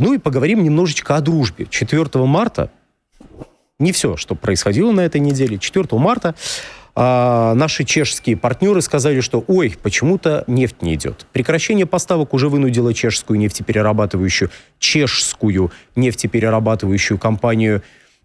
Ну и поговорим немножечко о дружбе. 4 марта, не все, что происходило на этой неделе, 4 марта наши чешские партнеры сказали, что ой, почему-то нефть не идет. Прекращение поставок уже вынудило чешскую нефтеперерабатывающую компанию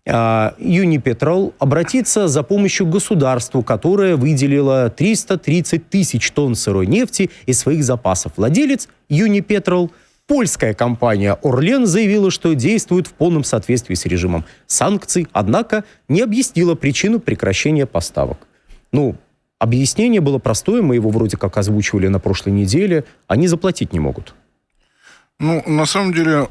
Unipetrol обратиться за помощью к государству, которое выделило 330 тысяч тонн сырой нефти из своих запасов. Владелец Unipetrol, польская компания Орлен, заявила, что действует в полном соответствии с режимом санкций, однако не объяснила причину прекращения поставок. Ну, объяснение было простое, мы его вроде как озвучивали на прошлой неделе. Они заплатить не могут. Ну, на самом деле,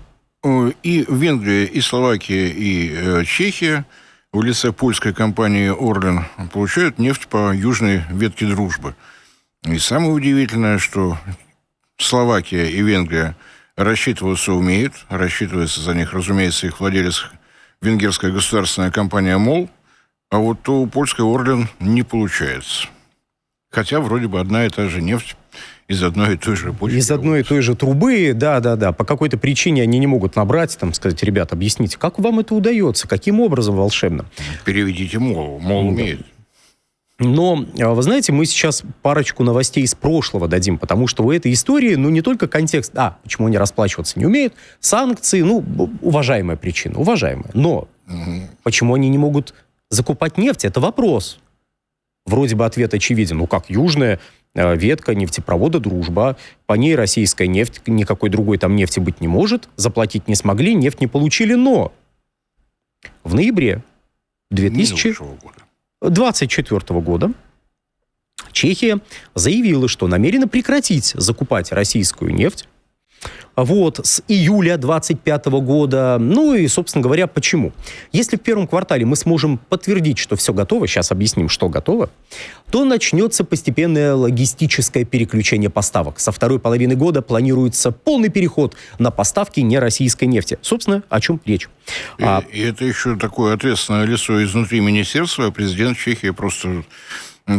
и Венгрия, и Словакия, и Чехия в лице польской компании «Орлен» получают нефть по южной ветке дружбы. И самое удивительное, что Словакия и Венгрия рассчитываться умеют. Рассчитывается за них, разумеется, их владелец, венгерская государственная компания «МОЛ». А вот у польской «Орлен» не получается. Хотя вроде бы одна и та же нефть из одной и той же почвы. Из одной и той же трубы, да. По какой-то причине они не могут набрать, сказать, ребят, объясните, как вам это удается, каким образом волшебно? Переведите «МОЛу», «МОЛ» умеет. Но, вы знаете, мы сейчас парочку новостей из прошлого дадим, потому что у этой истории, не только контекст, почему они расплачиваться не умеют, санкции, уважаемая причина, уважаемая. Но почему они не могут закупать нефть, это вопрос. Вроде бы ответ очевиден. Как южная ветка нефтепровода «Дружба», по ней российская нефть, никакой другой там нефти быть не может, заплатить не смогли, нефть не получили, но в ноябре 2024 года Чехия заявила, что намерена прекратить закупать российскую нефть с июля 2025 года. И, собственно говоря, почему? Если в первом квартале мы сможем подтвердить, что все готово, сейчас объясним, что готово, то начнется постепенное логистическое переключение поставок. Со второй половины года планируется полный переход на поставки нероссийской нефти. Собственно, о чем речь. И это еще такое ответственное лицо изнутри министерства. Президент Чехии просто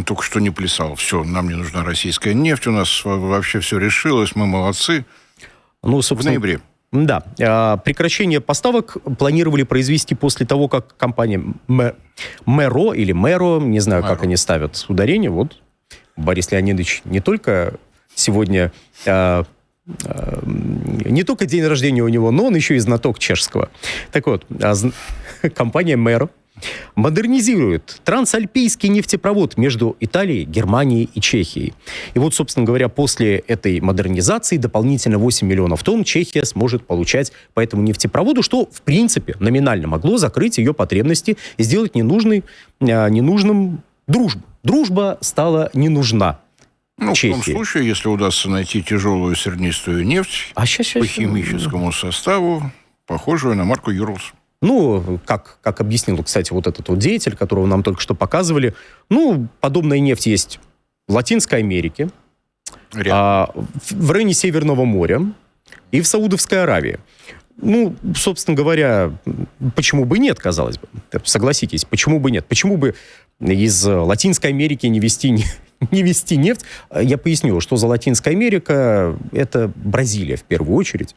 только что не плясал. Все, нам не нужна российская нефть, у нас вообще все решилось, мы молодцы. В ноябре. Да. Прекращение поставок планировали произвести после того, как компания Мэро или Мэро, не знаю, как они ставят ударение. Борис Леонидович не только сегодня, не только день рождения у него, но он еще и знаток чешского. Так вот, компания Мэро модернизирует трансальпийский нефтепровод между Италией, Германией и Чехией. И собственно говоря, после этой модернизации дополнительно 8 миллионов тонн Чехия сможет получать по этому нефтепроводу, что, в принципе, номинально могло закрыть ее потребности и сделать ненужным дружбу. Дружба стала не нужна Чехии. В том случае, если удастся найти тяжелую сернистую нефть по химическому составу, похожую на марку «Юрлс». Как объяснил, кстати, этот деятель, которого нам только что показывали, подобная нефть есть в Латинской Америке, в районе Северного моря и в Саудовской Аравии. Собственно говоря, почему бы нет, казалось бы. Согласитесь, почему бы нет? Почему бы из Латинской Америки не везти нефть? Я поясню, что за Латинская Америка. Это Бразилия в первую очередь.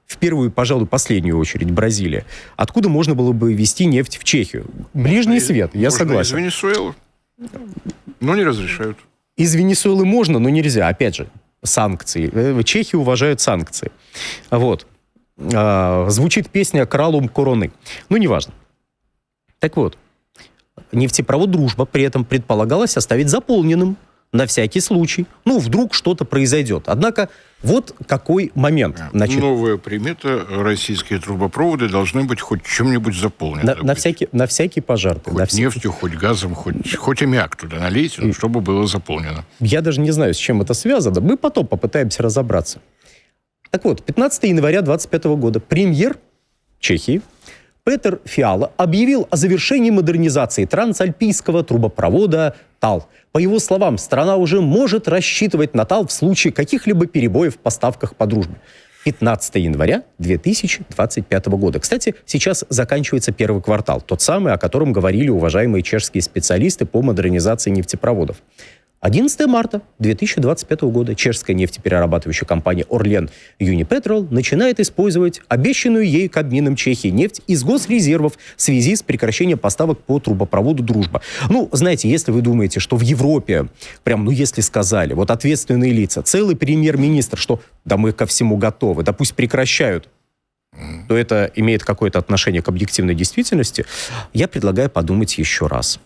В первую, пожалуй, последнюю очередь Бразилия. Откуда можно было бы везти нефть в Чехию? Ближний свет, я согласен. Из Венесуэлы. Но не разрешают. Из Венесуэлы можно, но нельзя. Опять же, санкции. Чехи уважают санкции. Звучит песня «Кралум короны». Неважно. Так вот, нефтепровод «Дружба» при этом предполагалось оставить заполненным на всякий случай. Вдруг что-то произойдет. Однако, какой момент. Новая примета. Российские трубопроводы должны быть хоть чем-нибудь заполнены. На всякий пожар. Хоть нефтью, хоть газом, хоть аммиак туда налейте, чтобы было заполнено. Я даже не знаю, с чем это связано. Мы потом попытаемся разобраться. Так вот, 15 января 2025 года премьер Чехии Петер Фиала объявил о завершении модернизации трансальпийского трубопровода ТАЛ. По его словам, страна уже может рассчитывать на ТАЛ в случае каких-либо перебоев в поставках по дружбе. 15 января 2025 года. Кстати, сейчас заканчивается первый квартал. Тот самый, о котором говорили уважаемые чешские специалисты по модернизации нефтепроводов. 11 марта 2025 года чешская нефтеперерабатывающая компания Orlen Unipetrol начинает использовать обещанную ей Кабмином Чехии нефть из госрезервов в связи с прекращением поставок по трубопроводу «Дружба». Ну, знаете, если вы думаете, что в Европе, прям, ну, если сказали, вот ответственные лица, целый премьер-министр, что да мы ко всему готовы, да пусть прекращают, то это имеет какое-то отношение к объективной действительности, я предлагаю подумать еще раз.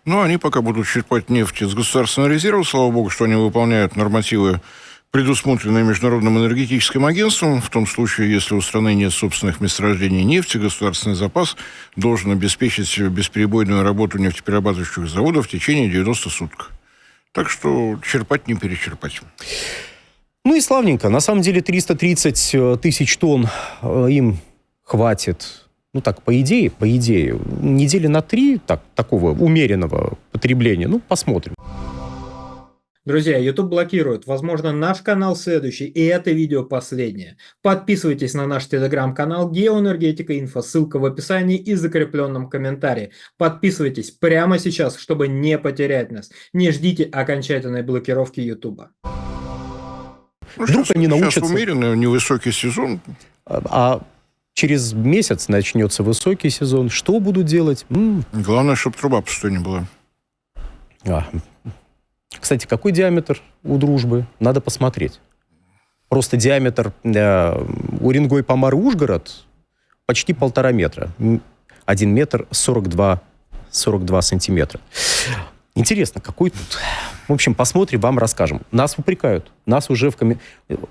Ну, они пока будут черпать нефть из государственного резерва, слава богу, что они выполняют нормативы, предусмотренные Международным энергетическим агентством. В том случае, если у страны нет собственных месторождений нефти, государственный запас должен обеспечить бесперебойную работу нефтеперерабатывающих заводов в течение 90 суток. Так что черпать не перечерпать. Ну и славненько. На самом деле 330 тысяч тонн им хватит. Ну так, по идее, недели на 3 такого умеренного потребления. Ну, посмотрим. Друзья, YouTube блокирует. Возможно, наш канал следующий, и это видео последнее. Подписывайтесь на наш телеграм-канал Геоэнергетика Инфо. Ссылка в описании и закрепленном комментарии. Подписывайтесь прямо сейчас, чтобы не потерять нас. Не ждите окончательной блокировки YouTube. Ну, Вдруг они научатся... Сейчас умеренный, невысокий сезон. А через месяц начнется высокий сезон. Что будут делать? Главное, чтобы труба пустой не была. Кстати, какой диаметр у «Дружбы»? Надо посмотреть. Просто диаметр Уренгой-Помар-Ужгород почти 1,5 метра. 1 метр 42 сантиметра. Интересно, какой тут... В общем, посмотрим, вам расскажем. Нас упрекают. Нас уже в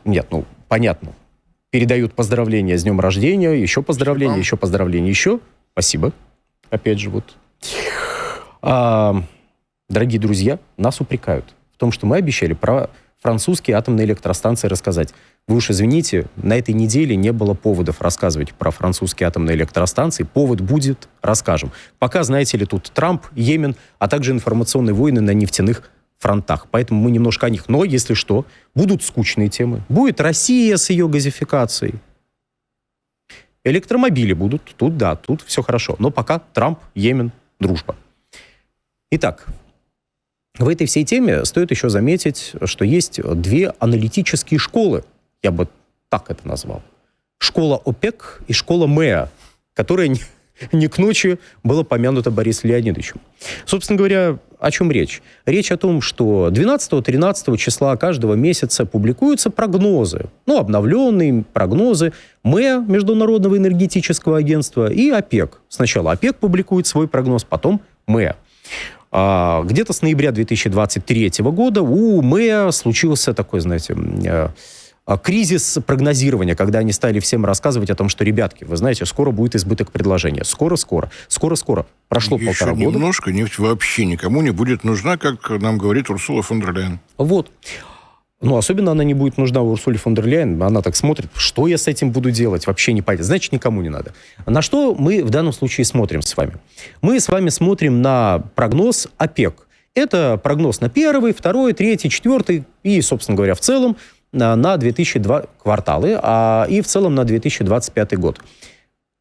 Нет, ну, понятно. Передают поздравления с днем рождения, еще поздравления, еще поздравления, еще. Спасибо. Опять же, вот. Дорогие друзья, нас упрекают в том, что мы обещали про французские атомные электростанции рассказать. Вы уж извините, на этой неделе не было поводов рассказывать про французские атомные электростанции. Повод будет, расскажем. Пока, знаете ли, тут Трамп, Йемен, а также информационные войны на нефтяных фронтах. Поэтому мы немножко о них. Но, если что, будут скучные темы. Будет Россия с ее газификацией. Электромобили будут. Тут, да, тут все хорошо. Но пока Трамп, Йемен, дружба. Итак, в этой всей теме стоит еще заметить, что есть 2 аналитические школы. Я бы так это назвал. Школа ОПЕК и школа МЭА, которая не к ночи была помянута Борисом Леонидовичем. Собственно говоря, о чем речь? Речь о том, что 12-13 числа каждого месяца публикуются прогнозы, ну, обновленные прогнозы МЭА, Международного энергетического агентства, и ОПЕК. Сначала ОПЕК публикует свой прогноз, потом МЭА. Где-то с ноября 2023 года у МЭА случился такой, знаете, кризис прогнозирования, когда они стали всем рассказывать о том, что, ребятки, вы знаете, скоро будет избыток предложения. Скоро. Прошло еще 1,5 года. Немножко нефть вообще никому не будет нужна, как нам говорит Урсула фон дер Ляйен. Вот. Ну, особенно она не будет нужна Урсуле фон дер Ляйен. Она так смотрит, что я с этим буду делать, вообще не понятно. Значит, никому не надо. На что мы в данном случае смотрим с вами? Мы с вами смотрим на прогноз ОПЕК. Это прогноз на 1, 2, 3, 4 и, собственно говоря, в целом на 2002 кварталы, и в целом на 2025 год.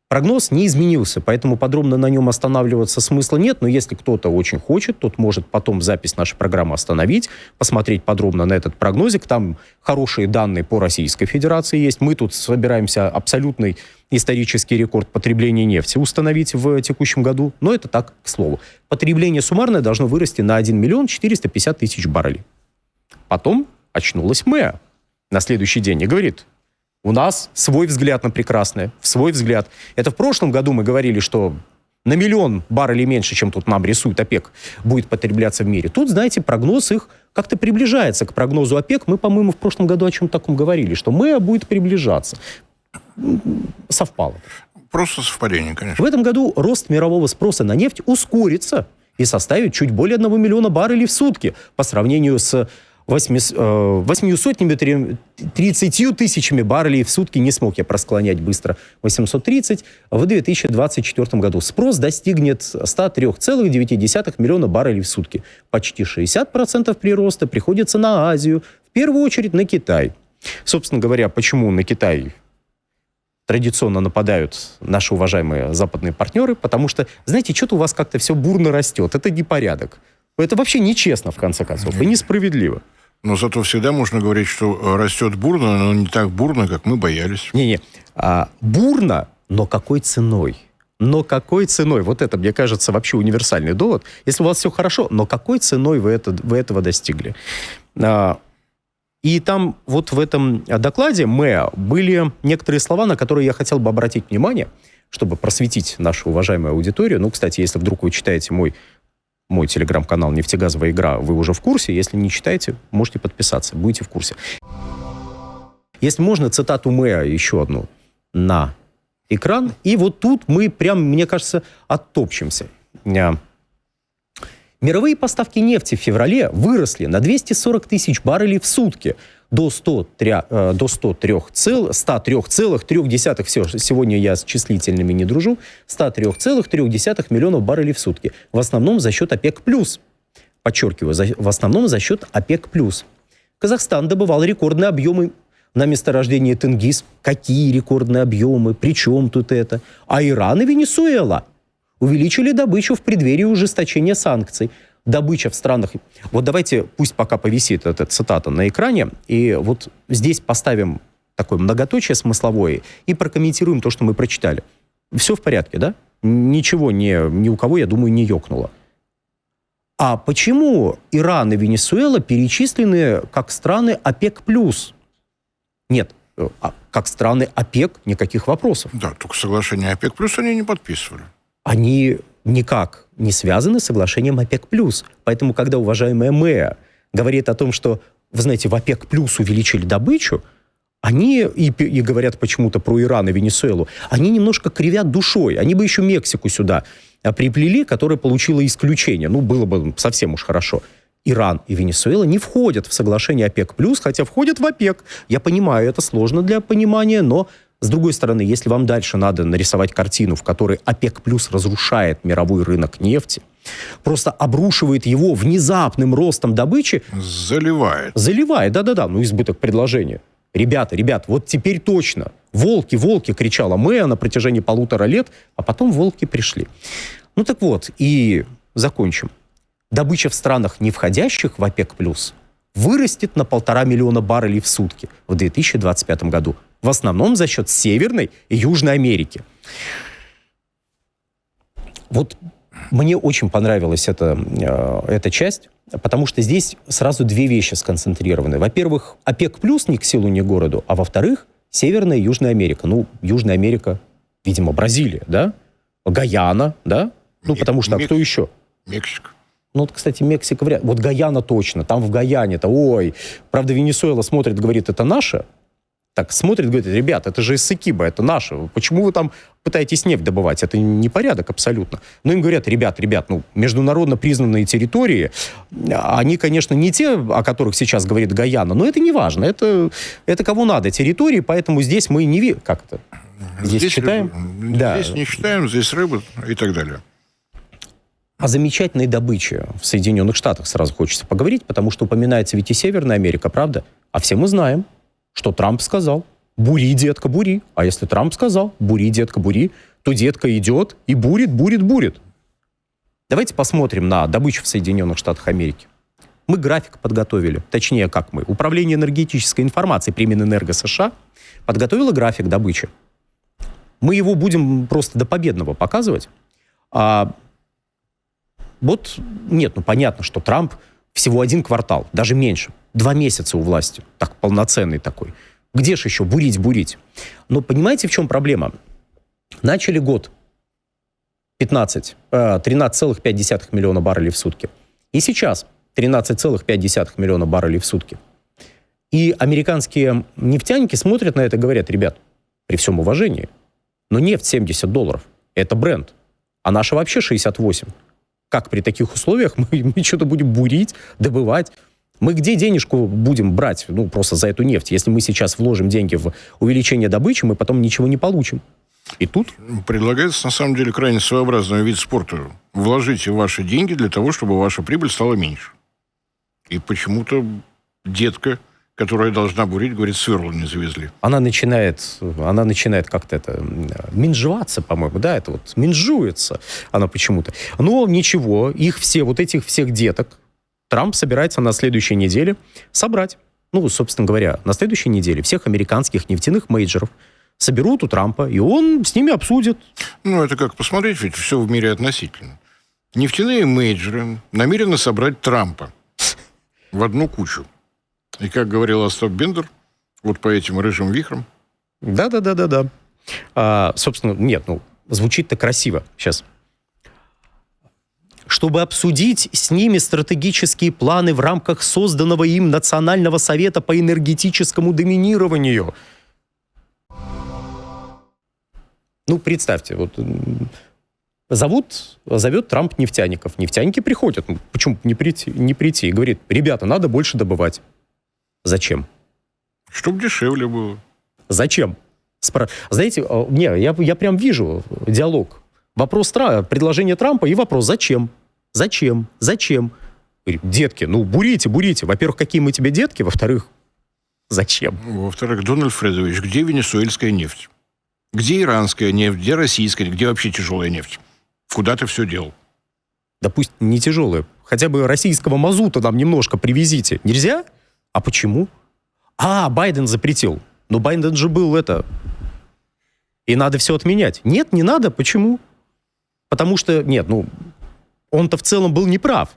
Прогноз не изменился, поэтому подробно на нем останавливаться смысла нет, но если кто-то очень хочет, тот может потом запись нашей программы остановить, посмотреть подробно на этот прогнозик. Там хорошие данные по Российской Федерации есть. Мы тут собираемся абсолютный исторический рекорд потребления нефти установить в текущем году, но это так, к слову. Потребление суммарное должно вырасти на 1 миллион 450 тысяч баррелей. Потом очнулась МЭА на следующий день и говорит: у нас свой взгляд на прекрасное, свой взгляд. Это в прошлом году мы говорили, что на 1 миллион баррелей меньше, чем тут нам рисует ОПЕК, будет потребляться в мире. Тут, знаете, прогноз их как-то приближается к прогнозу ОПЕК. Мы, по-моему, в прошлом году о чем-то таком говорили, что МЭА будет приближаться. Совпало. Просто совпадение, конечно. В этом году рост мирового спроса на нефть ускорится и составит чуть более 1 миллиона баррелей в сутки по сравнению с 830 тысячами баррелей в сутки, не смог я просклонять быстро, 830 в 2024 году. Спрос достигнет 103,9 миллиона баррелей в сутки. Почти 60% прироста приходится на Азию, в первую очередь на Китай. Собственно говоря, почему на Китай традиционно нападают наши уважаемые западные партнеры? Потому что, знаете, что-то у вас как-то все бурно растет. Это непорядок. Это вообще нечестно, в конце концов, и несправедливо. Но зато всегда можно говорить, что растет бурно, но не так бурно, как мы боялись. Не-не, бурно, но какой ценой? Но какой ценой? Вот это, мне кажется, вообще универсальный довод. Если у вас все хорошо, но какой ценой вы этого достигли? И там вот в этом докладе МЭА были некоторые слова, на которые я хотел бы обратить внимание, чтобы просветить нашу уважаемую аудиторию. Ну, кстати, если вдруг вы читаете мой телеграм-канал «Нефтегазовая игра», вы уже в курсе. Если не читаете, можете подписаться, будете в курсе. Если можно, цитату МЭА еще одну на экран. И вот тут мы прям, мне кажется, оттопчемся. Мировые поставки нефти в феврале выросли на 240 тысяч баррелей в сутки до 103,3, все, сегодня я с числительными не дружу, 103,3 миллионов баррелей в сутки. В основном за счет ОПЕК+. Подчеркиваю, в основном за счет ОПЕК+. Казахстан добывал рекордные объемы на месторождении Тенгиз. Какие рекордные объемы? При чем тут это? А Иран и Венесуэла увеличили добычу в преддверии ужесточения санкций. Добыча в странах... Вот давайте, пусть пока повисит эта цитата на экране, и вот здесь поставим такое многоточие смысловое и прокомментируем то, что мы прочитали. Все в порядке, да? Ничего ни у кого, я думаю, не ёкнуло. А почему Иран и Венесуэла перечислены как страны ОПЕК+? Нет, как страны ОПЕК никаких вопросов. Да, только соглашение ОПЕК+, они не подписывали. Они никак не связаны с соглашением ОПЕК+. Поэтому, когда уважаемая МЭА говорит о том, что, вы знаете, в ОПЕК+ увеличили добычу, они и говорят почему-то про Иран и Венесуэлу, они немножко кривят душой. Они бы еще Мексику сюда приплели, которая получила исключение. Ну, было бы совсем уж хорошо. Иран и Венесуэла не входят в соглашение ОПЕК+, хотя входят в ОПЕК. Я понимаю, это сложно для понимания, но, с другой стороны, если вам дальше надо нарисовать картину, в которой ОПЕК+ разрушает мировой рынок нефти, просто обрушивает его внезапным ростом добычи... Заливает, да-да-да, ну избыток предложения. Ребята, вот теперь точно. Волки, кричала МЭА на протяжении 1,5 лет, а потом волки пришли. Ну так вот, и закончим. Добыча в странах, не входящих в ОПЕК+, вырастет на 1,5 миллиона баррелей в сутки в 2025 году. В основном за счет Северной и Южной Америки. Вот мне очень понравилась эта часть, потому что здесь сразу две вещи сконцентрированы. Во-первых, ОПЕК+ ни к селу, ни к городу, а во-вторых, Северная и Южная Америка. Ну, Южная Америка, видимо, Бразилия, да? Гаяна, да? Ну, потому что, а кто еще? Мексика. Ну, вот, кстати, Мексика вряд ли. Вот Гаяна точно. Там в Гаяне-то, ой. Правда, Венесуэла смотрит, говорит, это наше. Так, смотрит, говорит, ребят, это же Эссекиба, это наше. Почему вы там пытаетесь нефть добывать? Это непорядок абсолютно. Но им говорят, ребят, ну, международно признанные территории, они, конечно, не те, о которых сейчас говорит Гаяна, но это не важно. Это кого надо территории, поэтому здесь мы не видим. Как это? Здесь читаем? Да. Здесь не читаем, здесь рыба и так далее. О замечательной добыче в Соединенных Штатах сразу хочется поговорить, потому что упоминается ведь и Северная Америка, правда? А все мы знаем, что Трамп сказал: бури, детка, бури. А если Трамп сказал: бури, детка, бури, то детка идет и бурит. Давайте посмотрим на добычу в Соединенных Штатах Америки. Мы график подготовили. Точнее, как мы. Управление энергетической информацией при Минэнерго США подготовило график добычи. Мы его будем просто до победного показывать. Понятно, что Трамп всего 1 квартал, даже меньше, 2 месяца у власти, так, полноценный такой. Где же еще бурить? Но понимаете, в чем проблема? Начали год 13,5 миллиона баррелей в сутки. И сейчас 13,5 миллиона баррелей в сутки. И американские нефтяники смотрят на это и говорят: ребят, при всем уважении, но нефть $70, это бренд, а наша вообще 68. Как при таких условиях мы что-то будем бурить, добывать? Мы где денежку будем брать, просто за эту нефть? Если мы сейчас вложим деньги в увеличение добычи, мы потом ничего не получим. И тут... Предлагается, на самом деле, крайне своеобразный вид спорта. Вложите ваши деньги для того, чтобы ваша прибыль стала меньше. И почему-то детка которая должна бурить, говорит, сверла не завезли. Она начинает как-то минжеваться, по-моему, да, это вот минжуется она почему-то. Но ничего, этих всех деток Трамп собирается на следующей неделе собрать. Ну, собственно говоря, на следующей неделе всех американских нефтяных мейджоров соберут у Трампа, и он с ними обсудит. Ну, это как посмотреть, ведь все в мире относительно. Нефтяные мейджоры намерены собрать Трампа в одну кучу. И, как говорил Остап Бендер, вот по этим рыжим вихрам. Да. Собственно, нет, звучит-то красиво сейчас. Чтобы обсудить с ними стратегические планы в рамках созданного им Национального совета по энергетическому доминированию. Ну, представьте, вот зовет Трамп нефтяников. Нефтяники приходят. Почему не прийти? И говорит, ребята, надо больше добывать. Зачем? Чтобы дешевле было. Зачем? Знаете, я прям вижу диалог. Предложение Трампа и вопрос, зачем? Зачем? Говорит, детки, бурите. Во-первых, какие мы тебе детки? Во-вторых, зачем? Во-вторых, Дональд Фредович, где венесуэльская нефть? Где иранская нефть? Где российская? Где вообще тяжелая нефть? Куда ты все делал? Да пусть не тяжелая. Хотя бы российского мазута нам немножко привезите. Нельзя? А почему? Байден запретил. Но Байден же был И надо все отменять. Нет, не надо. Почему? Потому что, он-то в целом был неправ.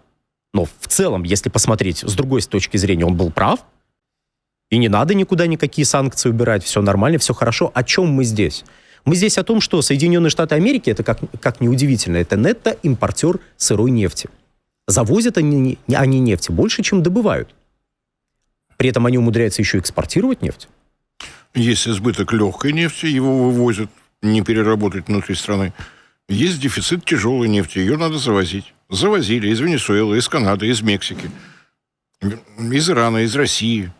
Но в целом, если посмотреть с другой точки зрения, он был прав. И не надо никуда никакие санкции убирать. Все нормально, все хорошо. О чем мы здесь? Мы здесь о том, что Соединенные Штаты Америки, это как неудивительно, это нетто-импортер сырой нефти. Завозят они нефти больше, чем добывают. При этом они умудряются еще экспортировать нефть. Есть избыток легкой нефти, его вывозят, не переработать внутри страны. Есть дефицит тяжелой нефти, ее надо завозить. Завозили из Венесуэлы, из Канады, из Мексики, из Ирана, из России.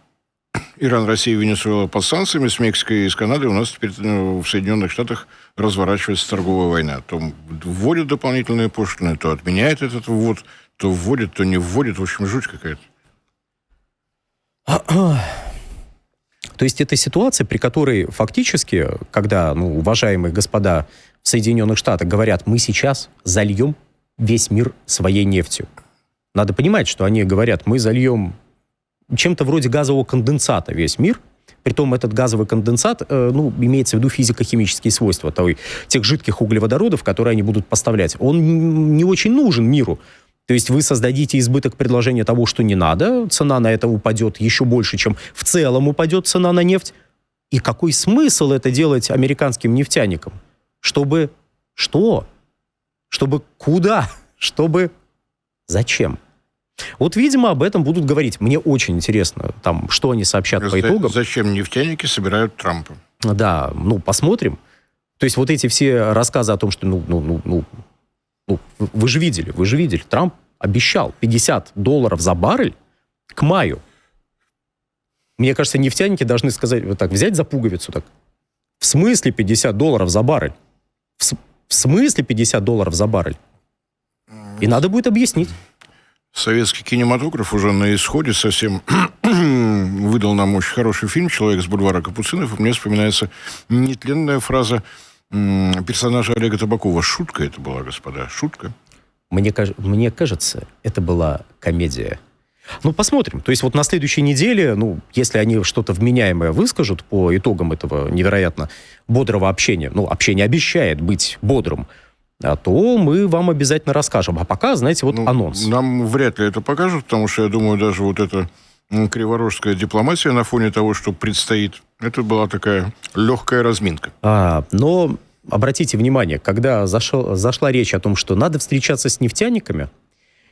Иран, Россия, Венесуэла под санкциями, с Мексикой и с Канадой у нас теперь в Соединенных Штатах разворачивается торговая война. То вводят дополнительные пошлины, то отменяет этот ввод, то вводит, то не вводит. В общем, жуть какая-то. То есть это ситуация, при которой фактически, когда уважаемые господа в Соединенных Штатах говорят, мы сейчас зальем весь мир своей нефтью. Надо понимать, что они говорят, мы зальем чем-то вроде газового конденсата весь мир. Притом этот газовый конденсат, имеется в виду физико-химические свойства тех жидких углеводородов, которые они будут поставлять. Он не очень нужен миру. То есть вы создадите избыток предложения того, что не надо, цена на это упадет еще больше, чем в целом упадет цена на нефть. И какой смысл это делать американским нефтяникам? Чтобы что? Чтобы куда? Чтобы зачем? Вот, видимо, об этом будут говорить. Мне очень интересно, что они сообщат по итогам. Зачем нефтяники собирают Трампа? Да, посмотрим. То есть вот эти все рассказы о том, что, вы же видели, Трамп обещал $50 за баррель к маю. Мне кажется, нефтяники должны сказать, взять за пуговицу так. В смысле $50 за баррель? В смысле $50 за баррель? И надо будет объяснить. Советский кинематограф уже на исходе совсем выдал нам очень хороший фильм «Человек с бульвара Капуцинов». И мне вспоминается нетленная фраза персонажа Олега Табакова. Шутка это была, господа, шутка. Мне кажется, это была комедия. Посмотрим. То есть вот на следующей неделе, если они что-то вменяемое выскажут по итогам этого невероятно бодрого общения, общение обещает быть бодрым, то мы вам обязательно расскажем. А пока, знаете, анонс. Нам вряд ли это покажут, потому что, я думаю, даже вот эта криворожская дипломатия на фоне того, что предстоит, это была такая легкая разминка. Но обратите внимание, когда зашла речь о том, что надо встречаться с нефтяниками,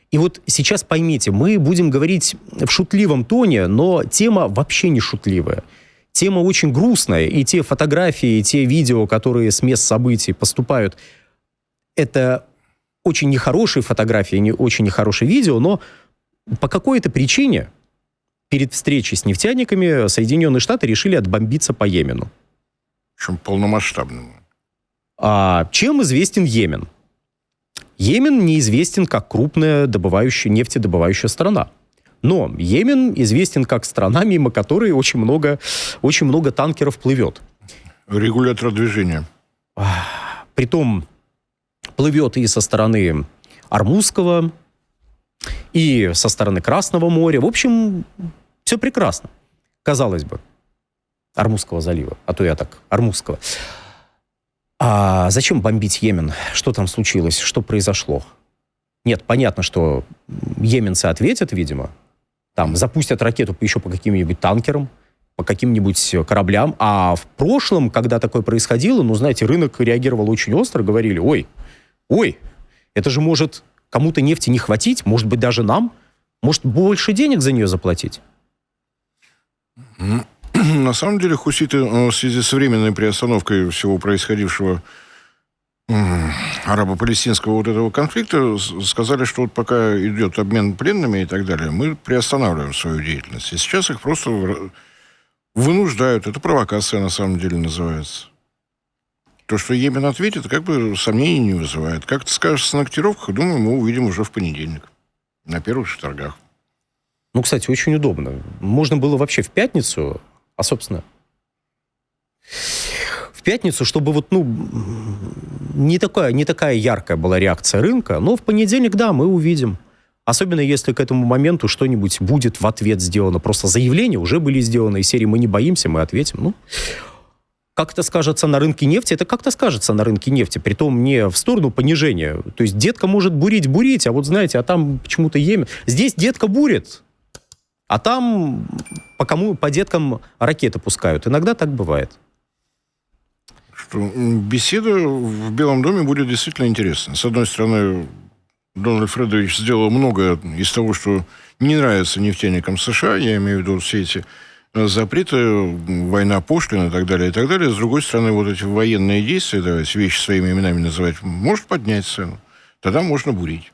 и вот сейчас поймите, мы будем говорить в шутливом тоне, но тема вообще не шутливая. Тема очень грустная, и те фотографии, и те видео, которые с мест событий поступают, это очень нехорошие фотографии, не очень нехорошие видео, но по какой-то причине перед встречей с нефтяниками Соединенные Штаты решили отбомбиться по Йемену. Причем полномасштабному. Чем известен Йемен? Йемен неизвестен как крупная нефтедобывающая страна. Но Йемен известен как страна, мимо которой очень много танкеров плывет. Регулятор движения. Притом плывет и со стороны Ормузского, и со стороны Красного моря. В общем, все прекрасно, казалось бы. Ормузского залива, а то я так, Ормузского. А зачем бомбить Йемен? Что там случилось? Что произошло? Нет, понятно, что йеменцы ответят, видимо. Там запустят ракету еще по каким-нибудь танкерам, по каким-нибудь кораблям. А в прошлом, когда такое происходило, ну, знаете, рынок реагировал очень остро, говорили, ой, это же может кому-то нефти не хватить, может быть, даже нам, может, больше денег за нее заплатить. На самом деле, хуситы в связи с временной приостановкой всего происходившего арабо-палестинского вот этого конфликта сказали, что вот пока идет обмен пленными и так далее, мы приостанавливаем свою деятельность. И сейчас их просто вынуждают. Это провокация на самом деле называется. То, что Йемен ответит, как бы сомнений не вызывает. Как ты скажешь на котировках, думаю, мы увидим уже в понедельник. На первых торгах. Ну, кстати, очень удобно. Можно было вообще в пятницу, а, собственно, в пятницу, чтобы вот, не такая яркая была реакция рынка, но в понедельник, да, мы увидим. Особенно если к этому моменту что-нибудь будет в ответ сделано. Просто заявления уже были сделаны из серии «Мы не боимся, мы ответим». Как это скажется на рынке нефти? Это как-то скажется на рынке нефти, притом не в сторону понижения. То есть детка может бурить, а вот знаете, а там почему-то Йемен. Здесь детка бурит, а там по деткам ракеты пускают. Иногда так бывает. Что беседа в Белом доме будет действительно интересна. С одной стороны, Дональд Фредович сделал многое из того, что не нравится нефтяникам США. Я имею в виду все эти запреты, война пошлин и так далее, и так далее. С другой стороны, вот эти военные действия, давайте вещи своими именами называть, может поднять цену. Тогда можно бурить.